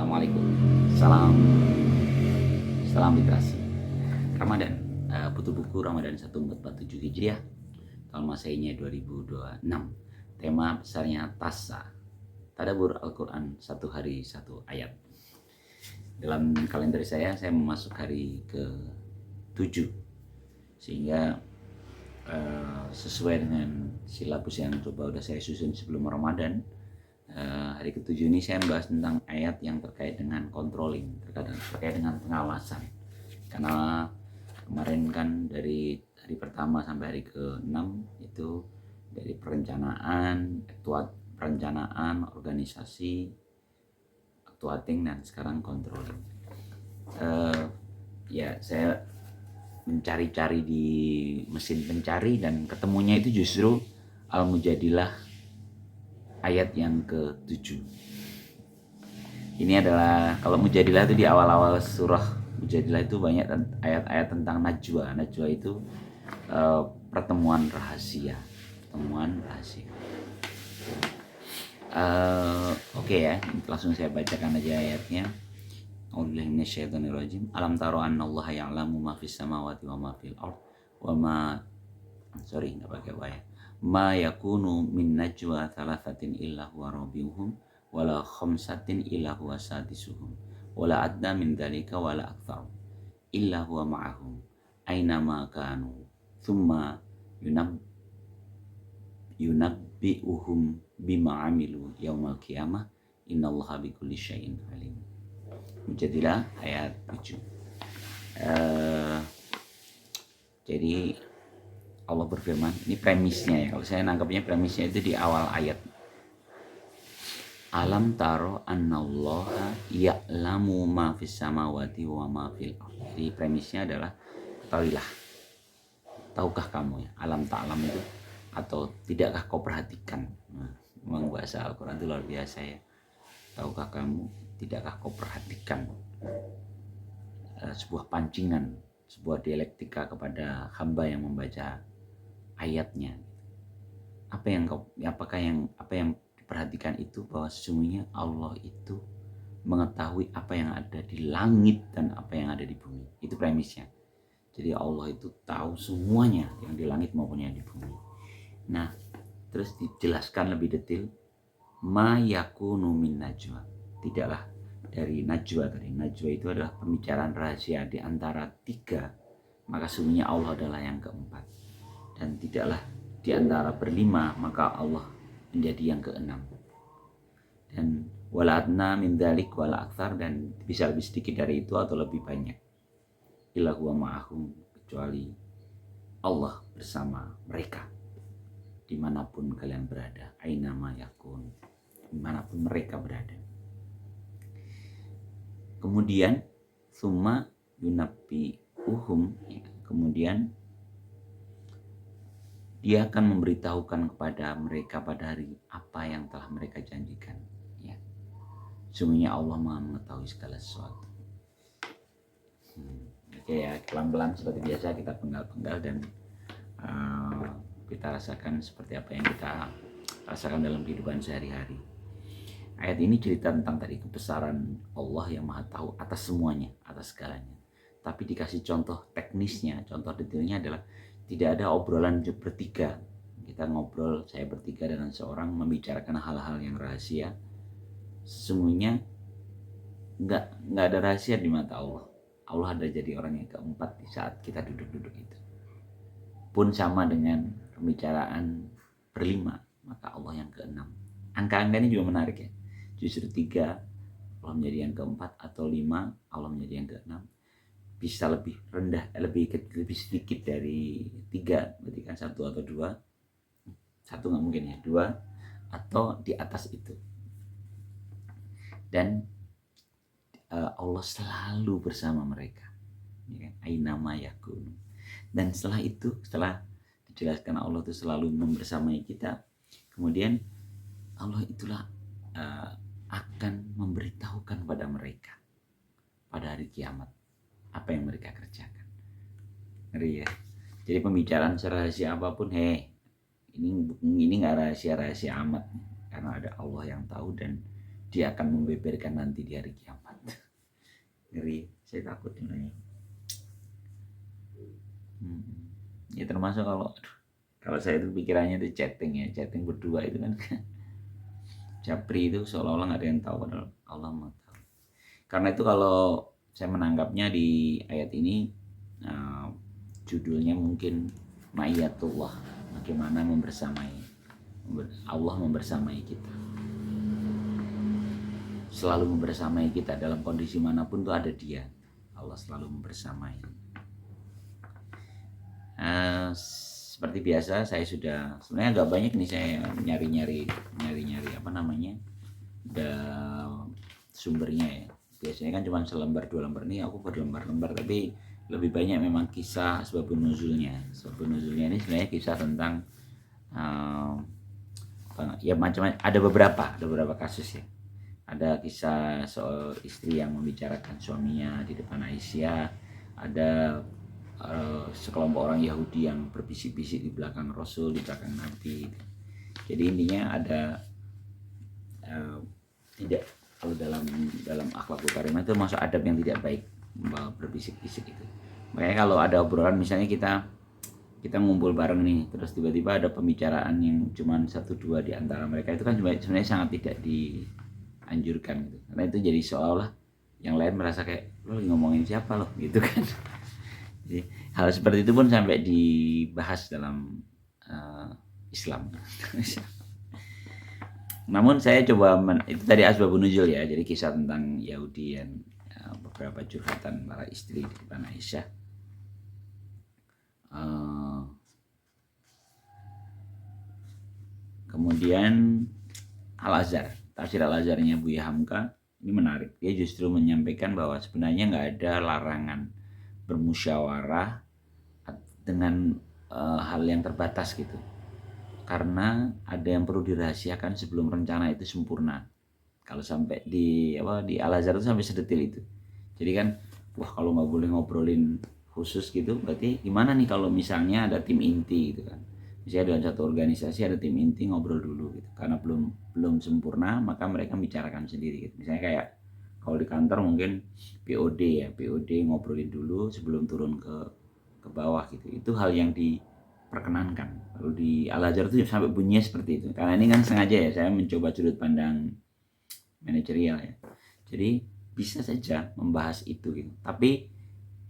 Assalamualaikum. Salam salam literasi. Ramadan, butuh buku Ramadan 1447 Hijriah, tahun Masehinya 2026. Tema besarnya Tasa. Tadabbur Al-Quran, satu hari satu ayat. Dalam kalender saya memasuk hari ke-7, sehingga sesuai dengan silabus yang coba udah saya susun sebelum Ramadan. Hari ke-7 ini saya membahas tentang ayat yang terkait dengan controlling, terkait dengan pengawasan. Karena kemarin kan dari hari pertama sampai hari ke-6 itu dari perencanaan, organisasi, actuating, dan sekarang controlling. Saya mencari-cari di mesin pencari dan ketemunya itu justru Al-Mujadilah ayat yang ke-7. Ini adalah, kalau Mujadilah itu di awal-awal surah Mujadilah itu banyak ayat-ayat tentang najwa. Najwa itu pertemuan rahasia. Oke ya, langsung saya bacakan aja ayatnya. A'udzubillahi minasyaitonirrajim. Alam taro annallaha ya'lamu ma fis samawati wa ma fil ard wa ma enggak pakai wa ya. Ma yakunu min najwa thalathatin illa huwa rabiuhum wala khamsatin illa huwa sadisuhum wala adna min dhalika wala akthar illa huwa ma'ahum aina ma kanu thumma yunabbi'uhum bima amilu yaumal qiyamah innallaha bikulli syai'in alim. Mujadilah ayat 7. Jadi Allah berfirman, ini premisnya ya. Kalau saya nangkapnya premisnya itu di awal ayat. Alam taro annallaha ya'lamu ma fis samawati wa ma fil ardh. Jadi premisnya adalah ketahuilah. Tahukah kamu ya? Alam ta'lam itu, atau tidakkah kau perhatikan? Nah, memang bahasa Al-Quran itu luar biasa ya. Tahukah kamu, tidakkah kau perhatikan? Sebuah pancingan, sebuah dialektika kepada hamba yang membaca ayatnya. Apa yang diperhatikan itu, bahwa sesungguhnya Allah itu mengetahui apa yang ada di langit dan apa yang ada di bumi. Itu premisnya. Jadi Allah itu tahu semuanya yang di langit maupun yang di bumi. Nah, terus dijelaskan lebih detail, ma yakunu min najwa. Tidaklah dari najwa tadi. Najwa itu adalah pembicaraan rahasia di antara 3, maka sesungguhnya Allah adalah yang keempat. Dan tidaklah di antara berlima, maka Allah menjadi yang ke-6. Dan wala adna min dzalik wala aktsar, dan bisa lebih sedikit dari itu atau lebih banyak. Illa huwa ma'ahum, kecuali Allah bersama mereka dimanapun kalian berada. Aina ma yakun, dimanapun mereka berada. Kemudian summa yunabbi'uhum, kemudian Dia akan memberitahukan kepada mereka pada hari apa yang telah mereka janjikan. Ya. Sungguhnya Allah Maha mengetahui segala sesuatu. Oke ya, pelan-pelan seperti biasa kita penggal-penggal dan kita rasakan seperti apa yang kita rasakan dalam kehidupan sehari-hari. Ayat ini cerita tentang tadi kebesaran Allah yang Maha tahu atas semuanya, atas segalanya. Tapi dikasih contoh teknisnya, contoh detailnya adalah tidak ada obrolan bertiga. Kita ngobrol, saya bertiga dengan seorang membicarakan hal-hal yang rahasia. Sesungguhnya nggak ada rahasia di mata Allah. Allah ada jadi orang yang keempat di saat kita duduk-duduk itu. Pun sama dengan pembicaraan berlima, maka Allah yang ke-6. Angka-angka ini juga menarik ya. Justru 3 Allah menjadi yang keempat, atau 5 Allah menjadi yang ke-6. Bisa lebih rendah, lebih sedikit dari 3, berarti kan 1 atau 2. 1 nggak mungkin ya, 2 atau di atas itu. Dan Allah selalu bersama mereka, ya kan? Aina ma yakun. Dan setelah itu, setelah dijelaskan Allah itu selalu membersamai kita, kemudian Allah itulah akan memberitahukan pada mereka pada hari kiamat apa yang mereka kerjakan. Ngeri ya. Jadi pembicaraan serahasia apapun, ini nggak rahasia amat, karena ada Allah yang tahu dan dia akan membeberkan nanti di hari kiamat. Ngeri, saya takut sebenarnya. Ya termasuk kalau saya itu pikirannya itu chatting berdua itu kan japri itu seolah-olah nggak ada yang tahu, padahal Allah mau tahu. Karena itu kalau saya menangkapnya di ayat ini, judulnya mungkin Ma'iyatullah, bagaimana Allah membersamai kita, selalu membersamai kita dalam kondisi manapun tuh ada Dia. Allah selalu membersamai. Seperti biasa saya sudah sebenarnya agak banyak nih saya nyari apa namanya sumbernya ya. Biasanya kan cuma selembar dua lembar, nih aku berlembar-lembar, tapi lebih banyak memang kisah sebabun nuzulnya. Sebabun nuzulnya ini sebenarnya kisah tentang ya macam-macam, ada beberapa kasus ya. Ada kisah soal istri yang membicarakan suaminya di depan Aisyah, ada sekelompok orang Yahudi yang berbisik-bisik di belakang Rasul, di belakang Nabi. Jadi intinya ada tidak, kalau dalam akhlakul karimah itu masuk adab yang tidak baik, berbisik-bisik itu. Makanya kalau ada obrolan, misalnya kita ngumpul bareng nih, terus tiba-tiba ada pembicaraan yang cuma 1-2 di antara mereka, itu kan sebenarnya sangat tidak dianjurkan gitu. Karena itu jadi seolah-olah yang lain merasa kayak lo ngomongin siapa lo gitu kan. Jadi, hal seperti itu pun sampai dibahas dalam Islam. Namun saya coba itu tadi asbabun nuzul ya, jadi kisah tentang Yahudi dan beberapa curhatan para istri di depan Aisyah. Kemudian Al-Azhar, tafsir Al-Azharnya Buya Hamka ini menarik. Dia justru menyampaikan bahwa sebenarnya nggak ada larangan bermusyawarah dengan hal yang terbatas gitu, karena ada yang perlu dirahasiakan sebelum rencana itu sempurna. Kalau sampai di Al-Azhar itu sampai sedetil itu. Jadi kan kalau nggak boleh ngobrolin khusus gitu, berarti gimana nih kalau misalnya ada tim inti gitu kan, misalnya dalam satu organisasi ada tim inti, ngobrol dulu gitu, karena belum sempurna maka mereka bicarakan sendiri gitu. Misalnya kayak kalau di kantor mungkin POD ngobrolin dulu sebelum turun ke bawah gitu. Itu hal yang diperkenankan. Lalu di Al-Azhar itu sampai bunyinya seperti itu. Karena ini kan sengaja ya saya mencoba sudut pandang manajerial ya. Jadi bisa saja membahas itu gitu. Tapi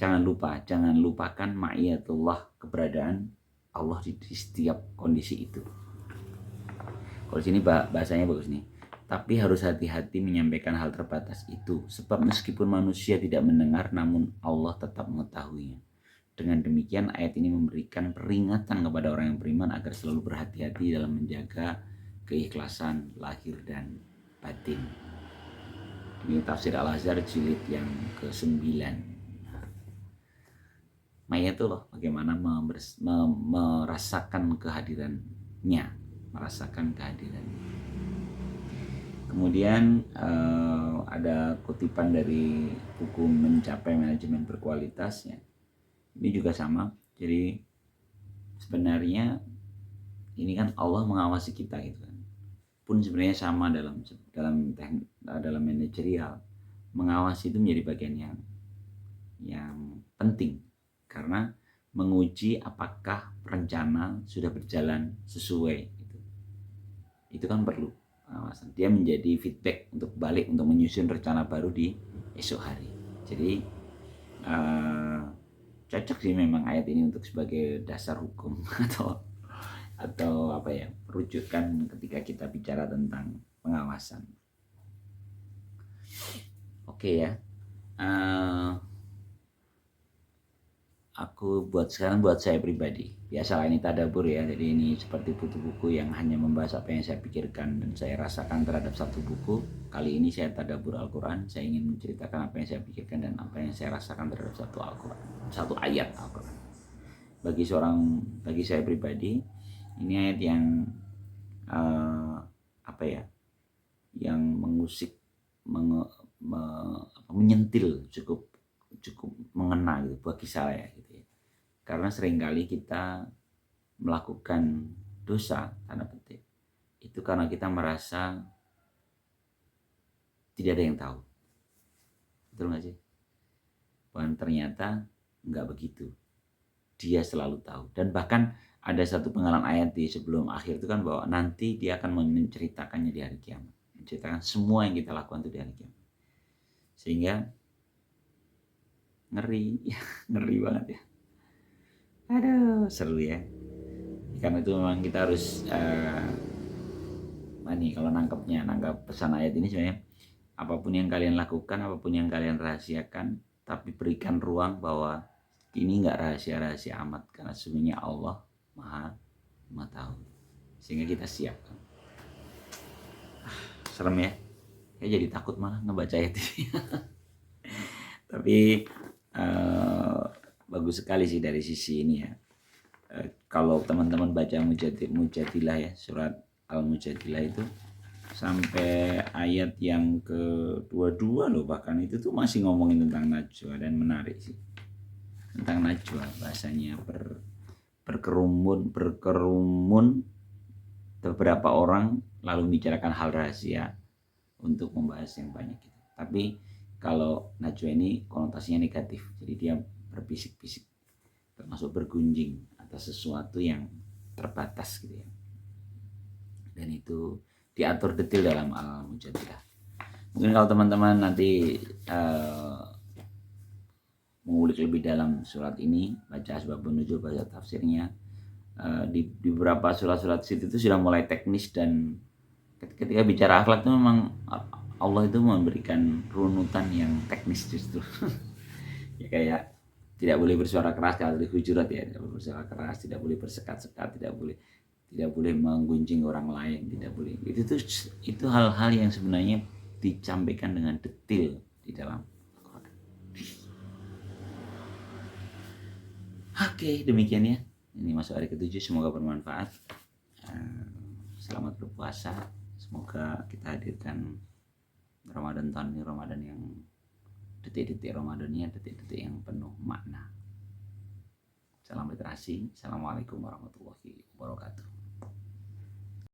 jangan lupakan ma'iyatullah, keberadaan Allah di setiap kondisi itu. Kalau sini bahasanya bagus nih. Tapi harus hati-hati menyampaikan hal terbatas itu, sebab meskipun manusia tidak mendengar, namun Allah tetap mengetahuinya. Dengan demikian ayat ini memberikan peringatan kepada orang yang beriman agar selalu berhati-hati dalam menjaga keikhlasan lahir dan batin. Ini tafsir Al-Azhar jilid yang ke-9. Mayatullah, bagaimana merasakan kehadirannya, Kemudian ada kutipan dari buku Mencapai Manajemen Berkualitas ya. Ini juga sama. Jadi sebenarnya ini kan Allah mengawasi kita gitu kan. Pun sebenarnya sama dalam manajerial, mengawasi itu menjadi bagian yang penting, karena menguji apakah rencana sudah berjalan sesuai gitu. Itu kan perlu pengawasan. Dia menjadi feedback untuk balik untuk menyusun rencana baru di esok hari. Jadi cocok sih memang ayat ini untuk sebagai dasar hukum atau apa ya, rujukan ketika kita bicara tentang pengawasan. Oke ya. Aku buat saya pribadi, biasalah ini tadabbur ya, jadi ini seperti buku-buku yang hanya membahas apa yang saya pikirkan dan saya rasakan terhadap satu buku. Kali ini saya tadabbur Al-Quran, saya ingin menceritakan apa yang saya pikirkan dan apa yang saya rasakan terhadap satu ayat Al-Quran. Bagi saya pribadi, ini ayat yang yang mengusik, menyentil, cukup mengena gitu bagi saya gitu ya. Karena seringkali kita melakukan dosa tanda petik itu karena kita merasa tidak ada yang tahu. Betul nggak sih? Bahkan ternyata nggak begitu. Dia selalu tahu. Dan bahkan ada satu penggalan ayat di sebelum akhir itu kan bahwa nanti dia akan menceritakannya di hari kiamat. Menceritakan semua yang kita lakukan itu di hari kiamat. Sehingga ngeri, ya, ngeri banget ya. Aduh, seru ya. Karena itu memang kita harus kalau nangkap pesan ayat ini sebenarnya, apapun yang kalian lakukan, apapun yang kalian rahasiakan, tapi berikan ruang bahwa ini nggak rahasia-rahasia amat, karena sesungguhnya Allah maha tahu, sehingga kita siap. Serem ya, kayak jadi takut malah ngebaca ayat ini. Tapi bagus sekali sih dari sisi ini ya. Kalau teman-teman baca Mujadilah ya, surat Al-Mujadilah itu sampai ayat yang ke-22 loh, bahkan itu tuh masih ngomongin tentang najwa. Dan menarik sih tentang najwa, bahasanya berkerumun beberapa orang lalu bicarakan hal rahasia untuk membahas yang banyak gitu. Tapi kalau najwa ini konotasinya negatif, jadi dia berbisik-bisik, termasuk bergunjing atas sesuatu yang terbatas gitu ya. Dan itu diatur detail dalam Al-Mujadilah. Mungkin kalau teman-teman nanti mengulik lebih dalam surat ini, baca asbabun nuzul, baca tafsirnya, di beberapa surat-surat situ itu sudah mulai teknis. Dan ketika bicara akhlak itu memang Allah itu memberikan runutan yang teknis justru. Ya kayak tidak boleh bersuara keras, kalau di Hujurat ya, tidak boleh bersuara keras, tidak boleh bersekat-sekat, tidak boleh menggunjing orang lain, tidak boleh. Itu hal-hal yang sebenarnya disampaikan dengan detail di dalam Al-Quran. Oke, demikian ya. Ini masuk hari ke-7, semoga bermanfaat. Selamat berpuasa. Semoga kita hadirkan Ramadan tahun ini, Ramadan yang detik-detik Ramadannya detik-detik yang penuh makna. Salam literasi. Assalamualaikum warahmatullahi wabarakatuh.